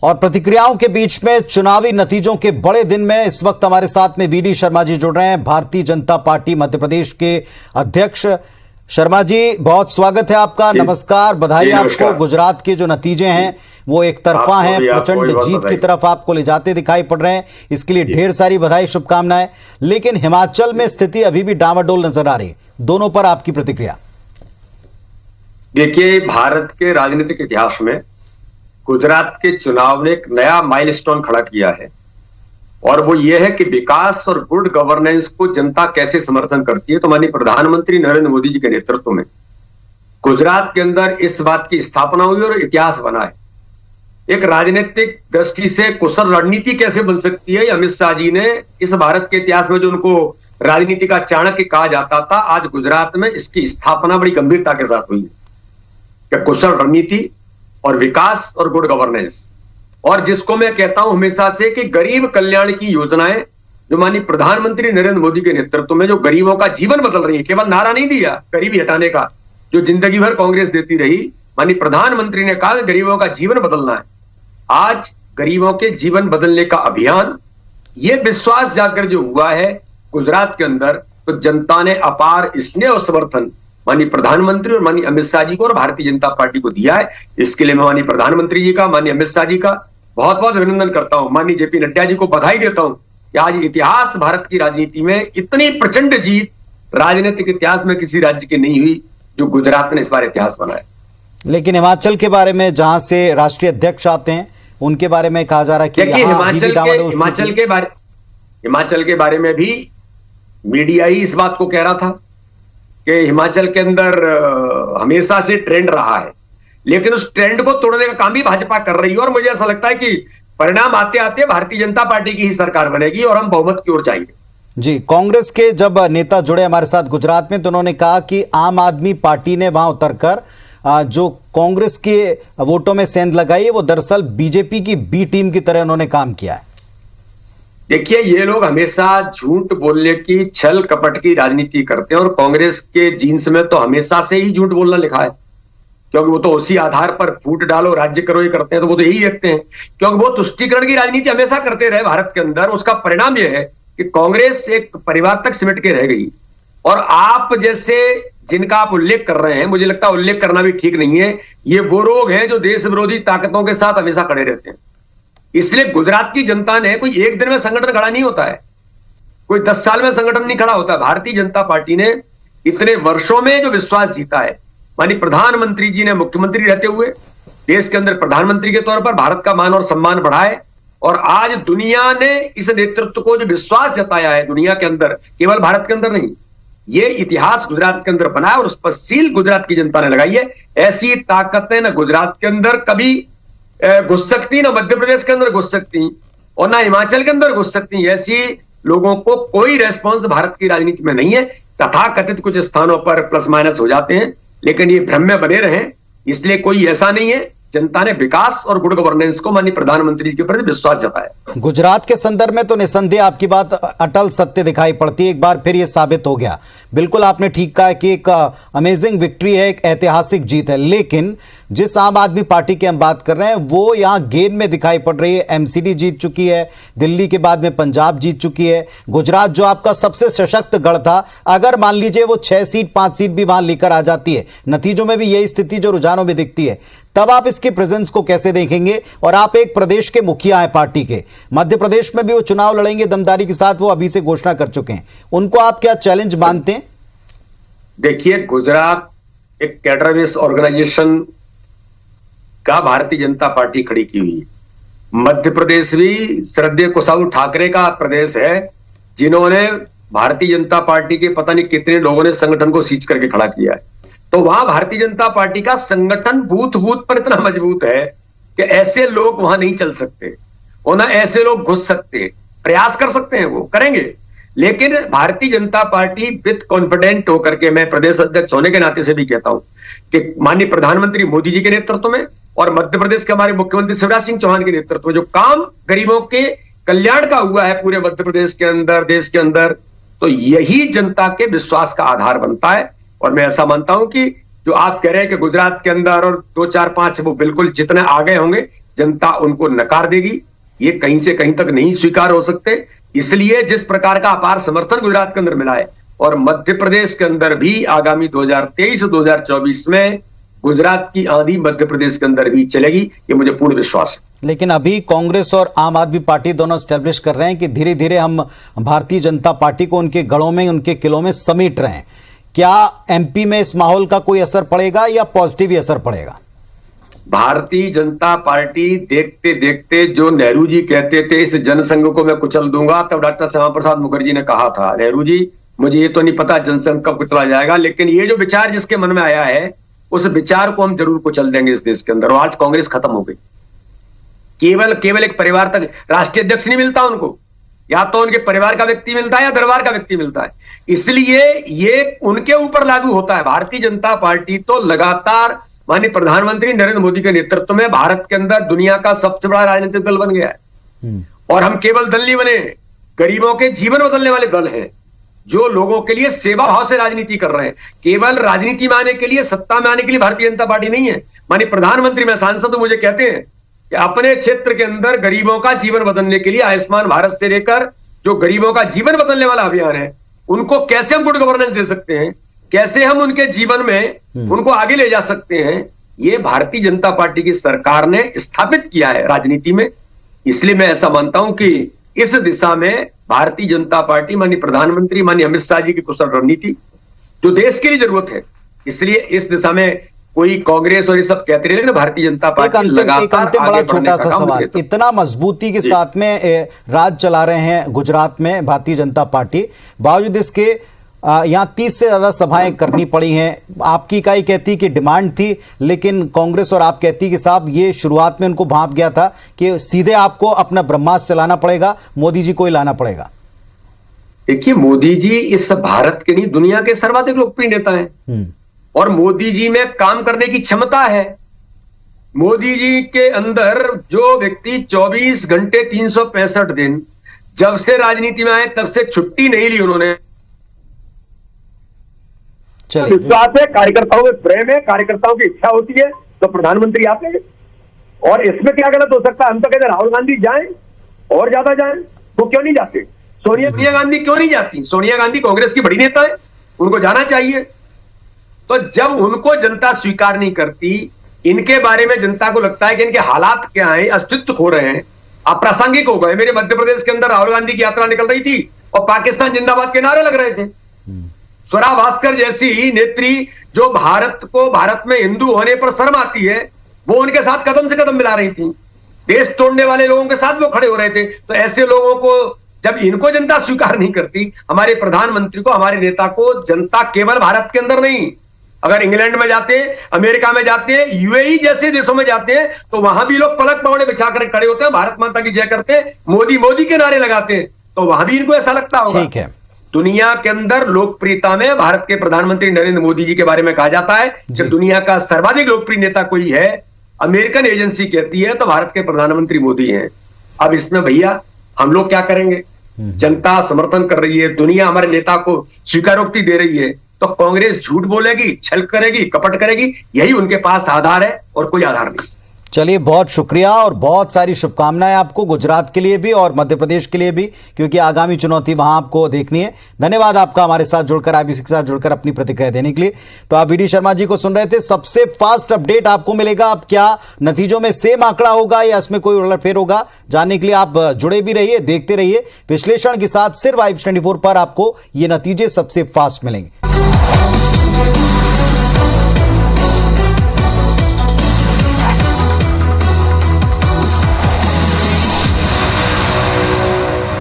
और प्रतिक्रियाओं के बीच में चुनावी नतीजों के बड़े दिन में इस वक्त हमारे साथ में वीडी शर्मा जी जुड़ रहे हैं, भारतीय जनता पार्टी मध्य प्रदेश के अध्यक्ष। शर्मा जी, बहुत स्वागत है आपका। नमस्कार, बधाई आपको। गुजरात के जो नतीजे हैं वो एक तरफा हैं, प्रचंड जीत की तरफ आपको ले जाते दिखाई पड़ रहे हैं, इसके लिए ढेर सारी बधाई, शुभकामनाएं। लेकिन हिमाचल में स्थिति अभी भी डामाडोल नजर आ रही, दोनों पर आपकी प्रतिक्रिया। देखिए, भारत के राजनीतिक इतिहास में गुजरात के चुनाव ने एक नया माइलस्टोन खड़ा किया है, और वो ये है कि विकास और गुड गवर्नेंस को जनता कैसे समर्थन करती है। तो माननीय प्रधानमंत्री नरेंद्र मोदी जी के नेतृत्व में गुजरात के अंदर इस बात की स्थापना हुई और इतिहास बना है। एक राजनीतिक दृष्टि से कुशल रणनीति कैसे बन सकती है, अमित शाह जी ने इस भारत के इतिहास में जो उनको राजनीति का चाणक्य कहा जाता था, आज गुजरात में इसकी स्थापना बड़ी गंभीरता के साथ हुई है। क्या कुशल रणनीति और विकास और गुड गवर्नेंस, और जिसको मैं कहता हूं हमेशा से कि गरीब कल्याण की योजनाएं जो माननीय प्रधानमंत्री नरेंद्र मोदी के नेतृत्व में जो गरीबों का जीवन बदल रही है। केवल नारा नहीं दिया गरीबी हटाने का, जो जिंदगी भर कांग्रेस देती रही, माननीय प्रधानमंत्री ने कहा गरीबों का जीवन बदलना है। आज गरीबों के जीवन बदलने का अभियान, ये विश्वास जाकर जो हुआ है गुजरात के अंदर, तो जनता ने अपार स्नेह और समर्थन माननीय प्रधानमंत्री और माननीय अमित शाह जी को और भारतीय जनता पार्टी को दिया है। इसके लिए मैं माननीय प्रधानमंत्री जी का, माननीय अमित शाह जी का बहुत बहुत अभिनंदन करता हूं। माननीय जेपी नड्डा जी को बधाई देता हूं कि आज इतिहास भारत की राजनीति में इतनी प्रचंड जीत राजनीतिक इतिहास में किसी राज्य की नहीं हुई जो गुजरात ने इस बार इतिहास बनाया। लेकिन हिमाचल के बारे में, जहां से राष्ट्रीय अध्यक्ष आते हैं, उनके बारे में कहा जा रहा है कि हिमाचल के बारे में भी मीडिया ही इस बात को कह रहा था कि हिमाचल के अंदर हमेशा से ट्रेंड रहा है, लेकिन उस ट्रेंड को तोड़ने का काम भी भाजपा कर रही है। और मुझे ऐसा लगता है कि परिणाम आते आते भारतीय जनता पार्टी की ही सरकार बनेगी और हम बहुमत की ओर जाएंगे। जी, कांग्रेस के जब नेता जुड़े हमारे साथ गुजरात में, तो उन्होंने कहा कि आम आदमी पार्टी ने वहां उतरकर जो कांग्रेस के वोटों में सेंध लगाई है, वो दरअसल बीजेपी की बी टीम की तरह उन्होंने काम किया है। देखिए, ये लोग हमेशा झूठ बोलने की, छल कपट की राजनीति करते हैं, और कांग्रेस के जीन्स में तो हमेशा से ही झूठ बोलना लिखा है, क्योंकि वो तो उसी आधार पर फूट डालो राज्य करो ये करते हैं, तो वो तो यही देखते हैं, क्योंकि वो तुष्टीकरण की राजनीति हमेशा करते रहे भारत के अंदर। उसका परिणाम यह है कि कांग्रेस एक परिवार तक सिमट के रह गई। और आप जैसे जिनका आप उल्लेख कर रहे हैं, मुझे लगता है उल्लेख करना भी ठीक नहीं है। ये वो लोग हैं जो देश विरोधी ताकतों के साथ हमेशा खड़े रहते हैं। इसलिए गुजरात की जनता ने, कोई एक दिन में संगठन खड़ा नहीं होता है, कोई 10 साल में संगठन नहीं खड़ा होता। भारतीय जनता पार्टी ने इतने वर्षों में जो विश्वास जीता है, माननीय प्रधानमंत्री जी ने मुख्यमंत्री रहते हुए देश के अंदर प्रधानमंत्री के तौर पर भारत का मान और सम्मान बढ़ाए, और आज दुनिया ने इस नेतृत्व को जो विश्वास जताया है दुनिया के अंदर, केवल भारत के अंदर नहीं, ये इतिहास गुजरात के अंदर बना है और उस पर सील गुजरात की जनता ने लगाई है। ऐसी ताकतें न गुजरात के अंदर कभी घुस सकती, ना मध्य प्रदेश के अंदर घुस सकती, और ना हिमाचल के अंदर घुस सकती। ऐसी लोगों को कोई रेस्पॉन्स भारत की राजनीति में नहीं है। तथाकथित कुछ स्थानों पर प्लस माइनस हो जाते हैं, लेकिन ये भ्रम में बने रहे, इसलिए कोई ऐसा नहीं है। जनता ने विकास और गुड गवर्नेंस को माननीय प्रधानमंत्री के प्रति विश्वास जताया। गुजरात के संदर्भ में तो निसंदेह आपकी बात अटल सत्य दिखाई पड़ती है। एक बार फिर ये साबित हो गया, बिल्कुल आपने ठीक कहा कि एक अमेजिंग विक्ट्री है, एक ऐतिहासिक जीत है। लेकिन जिस आम आदमी पार्टी की हम बात कर रहे हैं, वो यहाँ गेम में दिखाई पड़ रही है। एमसीडी जीत चुकी है, दिल्ली के बाद में पंजाब जीत चुकी है। गुजरात जो आपका सबसे सशक्त गढ़ था, अगर मान लीजिए वो 6 सीट 5 सीट भी वहां लेकर आ जाती है, नतीजों में भी यही स्थिति जो रुझानों में दिखती है, तब आप इसके प्रेजेंस को कैसे देखेंगे? और आप एक प्रदेश के मुखिया हैं पार्टी के, मध्य प्रदेश में भी वो चुनाव लड़ेंगे दमदारी के साथ, वो अभी से घोषणा कर चुके हैं, उनको आप क्या चैलेंज मानते हैं? देखिए, गुजरात एक कैडर बेस ऑर्गेनाइजेशन का भारतीय जनता पार्टी खड़ी की हुई है। मध्य प्रदेश भी श्रद्धेय कुशाऊ ठाकरे का प्रदेश है, जिन्होंने भारतीय जनता पार्टी के पता नहीं कितने लोगों ने संगठन को सींच करके खड़ा किया है। तो वहां भारतीय जनता पार्टी का संगठन बूथ बूथ पर इतना मजबूत है कि ऐसे लोग वहां नहीं चल सकते, और ना ऐसे लोग घुस सकते। प्रयास कर सकते हैं, वो करेंगे, लेकिन Bharatiya Janata party with confident होकर के, मैं प्रदेश अध्यक्ष होने के नाते से भी कहता हूं कि माननीय प्रधानमंत्री मोदी जी के नेतृत्व में और मध्य प्रदेश के हमारे मुख्यमंत्री शिवराज सिंह चौहान के नेतृत्व में जो काम गरीबों के कल्याण का हुआ है पूरे मध्य प्रदेश के अंदर, देश के अंदर, तो यही जनता के विश्वास का आधार बनता है। और मैं ऐसा मानता हूं कि जो आप कह रहे हैं कि गुजरात के अंदर और 2 4 5 वो बिल्कुल जितने आगे होंगे, जनता उनको नकार देगी, ये कहीं से कहीं तक नहीं स्वीकार हो सकते। इसलिए जिस प्रकार का अपार समर्थन गुजरात के अंदर मिला है और मध्य प्रदेश के अंदर भी आगामी 2023-2024 में गुजरात की आंधी मध्य प्रदेश के अंदर भी चलेगी, ये मुझे पूर्ण विश्वास है। लेकिन अभी कांग्रेस और आम आदमी पार्टी दोनों स्टैब्लिश कर रहे हैं कि धीरे धीरे हम भारतीय जनता पार्टी को उनके गढ़ों में, उनके किलों में समेट रहे हैं। क्या एमपी में इस माहौल का कोई असर पड़ेगा या पॉजिटिव ही असर पड़ेगा? भारतीय जनता पार्टी देखते देखते, जो नेहरू जी कहते थे इस जनसंघ को मैं कुचल दूंगा, तब डॉक्टर श्यामा प्रसाद मुखर्जी ने कहा था, नेहरू जी मुझे ये तो नहीं पता जनसंघ कब कुचला जाएगा, लेकिन ये जो विचार जिसके मन में आया है उस विचार को हम जरूर कुचल देंगे इस देश के अंदर। और आज कांग्रेस खत्म हो गई। केवल एक परिवार तक राष्ट्रीय अध्यक्ष नहीं मिलता उनको, या तो उनके परिवार का व्यक्ति मिलता है या दरबार का व्यक्ति मिलता है। इसलिए ये उनके ऊपर लागू होता है। भारतीय जनता पार्टी तो लगातार माननीय प्रधानमंत्री नरेंद्र मोदी के नेतृत्व में भारत के अंदर दुनिया का सबसे बड़ा राजनीतिक दल बन गया है। और हम केवल दल नहीं बने, गरीबों के जीवन बदलने वाले दल हैं, जो लोगों के लिए सेवा भाव से राजनीति कर रहे हैं। केवल राजनीति में आने के लिए, सत्ता में आने के लिए भारतीय जनता पार्टी नहीं है। माननीय प्रधानमंत्री, मैं सांसद हूं, मुझे कहते हैं कि अपने क्षेत्र के अंदर गरीबों का जीवन बदलने के लिए आयुष्मान भारत से लेकर जो गरीबों का जीवन बदलने वाला अभियान है, उनको कैसे हम गुड गवर्नेंस दे सकते हैं, कैसे हम उनके जीवन में उनको आगे ले जा सकते हैं, ये भारतीय जनता पार्टी की सरकार ने स्थापित किया है राजनीति में। इसलिए मैं ऐसा मानता हूं कि इस दिशा में भारतीय जनता पार्टी, माननीय प्रधानमंत्री माननीय अमित शाह जी की कुशल रणनीति जो देश के लिए जरूरत है, इसलिए इस दिशा में कोई कांग्रेस और ये सब कहते रहे ना, भारतीय जनता पार्टी लगातार आगे बढ़ने का छोटा सा काम सवाल, करती है। इतना मजबूती के साथ में राज चला रहे हैं गुजरात में भारतीय जनता पार्टी, बावजूद इसके यहाँ 30 से ज्यादा सभाएं करनी पड़ी हैं। आपकी इकाई कहती कि डिमांड थी, लेकिन कांग्रेस और आप कहती कि साहब ये शुरुआत में उनको भांप गया था कि सीधे आपको अपना ब्रह्मास्त्र चलाना पड़ेगा, मोदी जी को ही लाना पड़ेगा। देखिए, मोदी जी इस भारत के नहीं, दुनिया के सर्वाधिक लोकप्रिय नेता हैं और मोदी जी में काम करने की क्षमता है। मोदी जी के अंदर जो व्यक्ति 24 घंटे 365 दिन जब से राजनीति में आए तब से छुट्टी नहीं ली उन्होंने। विश्वास है, कार्यकर्ताओं में प्रेम है, कार्यकर्ताओं की इच्छा होती है तो प्रधानमंत्री आते हैं। और इसमें क्या गलत हो सकता है? हम तो कहते राहुल गांधी जाएं और ज्यादा जाएं, वो क्यों नहीं जाते? सोनिया गांधी क्यों नहीं जाती? सोनिया गांधी कांग्रेस की बड़ी नेता है, उनको जाना चाहिए। तो जब उनको जनता स्वीकार नहीं करती, इनके बारे में जनता को लगता है कि इनके हालात क्या हैं, अस्तित्व खो रहे हैं, अप्रासंगिक हो गए। मेरे मध्य प्रदेश के अंदर राहुल गांधी की यात्रा निकल रही थी और पाकिस्तान जिंदाबाद के नारे लग रहे थे। स्वरा भास्कर जैसी नेत्री जो भारत में हिंदू होने पर शर्म आती है, वो उनके साथ कदम से कदम मिला रही थी। देश तोड़ने वाले लोगों के साथ वो खड़े हो रहे थे। तो ऐसे लोगों को जब इनको जनता स्वीकार नहीं करती, हमारे प्रधानमंत्री को, हमारे नेता को जनता केवल भारत के अंदर नहीं, अगर इंग्लैंड में जाते हैं, अमेरिका में जाते हैं, यूएई जैसे देशों में जाते हैं, तो वहां भी लोग पलक पौड़े बिछाकर खड़े होते हैं, भारत माता की जय करते हैं, मोदी मोदी के नारे लगाते हैं। तो वहां भी इनको ऐसा लगता होगा। ठीक है। दुनिया के अंदर लोकप्रियता में भारत के प्रधानमंत्री नरेंद्र मोदी जी के बारे में कहा जाता है कि दुनिया का सर्वाधिक लोकप्रिय नेता कोई है, अमेरिकन एजेंसी कहती है तो भारत के प्रधानमंत्री मोदी हैं। अब इसमें भैया हम लोग क्या करेंगे? जनता समर्थन कर रही है, दुनिया हमारे नेता को स्वीकारोक्ति दे रही है, तो कांग्रेस झूठ बोलेगी, छल करेगी, कपट करेगी, यही उनके पास आधार है और कोई आधार नहीं। चलिए, बहुत शुक्रिया और बहुत सारी शुभकामनाएं आपको, गुजरात के लिए भी और मध्य प्रदेश के लिए भी, क्योंकि आगामी चुनौती वहां आपको देखनी है। धन्यवाद आपका हमारे साथ जुड़कर, आईबीसी के साथ जुड़कर अपनी प्रतिक्रिया देने के लिए। तो आप वीडी शर्मा जी को सुन रहे थे। सबसे फास्ट अपडेट आपको मिलेगा। अब क्या नतीजों में सेम आंकड़ा होगा या इसमें कोई उलटफेर होगा, जानने के लिए आप जुड़े भी रहिए, देखते रहिए विश्लेषण के साथ। सिर्फ IBC 24 पर आपको ये नतीजे सबसे फास्ट मिलेंगे।